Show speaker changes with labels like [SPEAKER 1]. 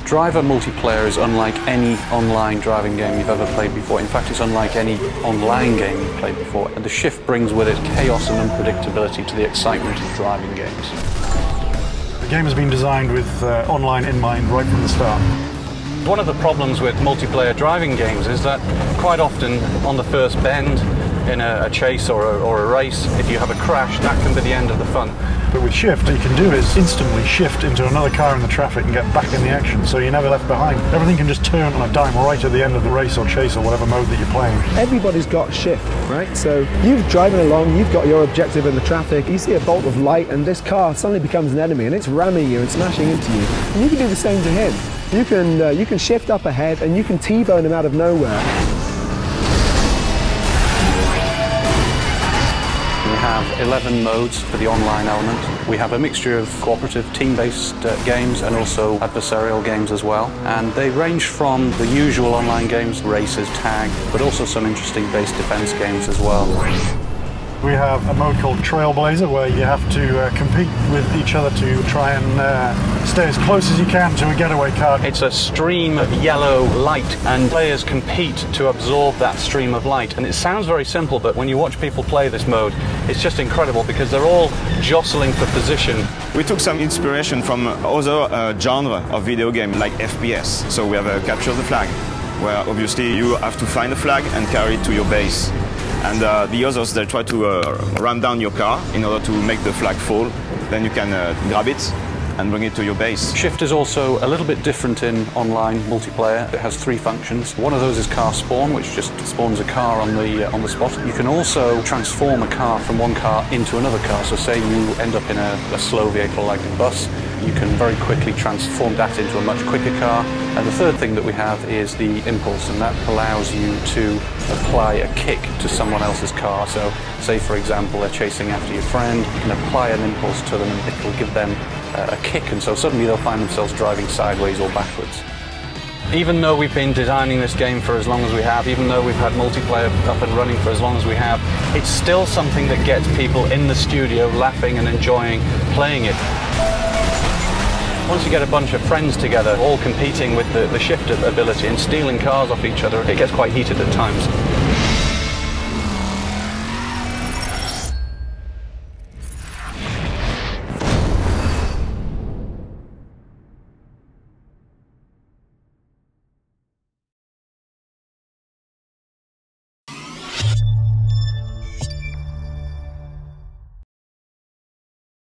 [SPEAKER 1] Driver multiplayer is unlike any online driving game you've ever played before. In fact, it's unlike any online game you've played before. And the Shift brings with it chaos and unpredictability to the excitement of driving games.
[SPEAKER 2] The game has been designed with online in mind right from the start.
[SPEAKER 1] One of the problems with multiplayer driving games is that quite often on the first bend in a chase or a race, if you have a crash, that can be the end of the fun.
[SPEAKER 2] But with Shift, what you can do is instantly shift into another car in the traffic and get back in the action, so you're never left behind. Everything can just turn on a dime right at the end of the race or chase or whatever mode that you're playing.
[SPEAKER 3] Everybody's got Shift, right? So you're driving along, you've got your objective in the traffic, you see a bolt of light and this car suddenly becomes an enemy and it's ramming you and smashing into you. And you can do the same to him. You can shift up ahead and you can T-bone him out of nowhere.
[SPEAKER 1] We have 11 modes for the online element. We have a mixture of cooperative, team-based games and also adversarial games as well. And they range from the usual online games, races, tag, but also some interesting base defense games as well.
[SPEAKER 2] We have a mode called Trailblazer where you have to compete with each other to try and stay as close as you can to a getaway car.
[SPEAKER 1] It's a stream of yellow light and players compete to absorb that stream of light. And it sounds very simple, but when you watch people play this mode, it's just incredible because they're all jostling for position.
[SPEAKER 4] We took some inspiration from other genre of video game like FPS. So we have a Capture the Flag, where obviously you have to find a flag and carry it to your base. And the others, they try to ram down your car in order to make the flag fall. Then you can grab it and bring it to your base.
[SPEAKER 1] Shift is also a little bit different in online multiplayer. It has 3 functions. One of those is car spawn, which just spawns a car on the spot. You can also transform a car from one car into another car. So say you end up in a slow vehicle like a bus, you can very quickly transform that into a much quicker car. And the third thing that we have is the impulse, and that allows you to apply a kick to someone else's car. So say for example they're chasing after your friend, you can apply an impulse to them and it will give them a kick, and so suddenly they'll find themselves driving sideways or backwards. Even though we've been designing this game for as long as we have, even though we've had multiplayer up and running for as long as we have, it's still something that gets people in the studio laughing and enjoying playing it. Once you get a bunch of friends together, all competing with the Shift ability and stealing cars off each other, it gets quite heated at times.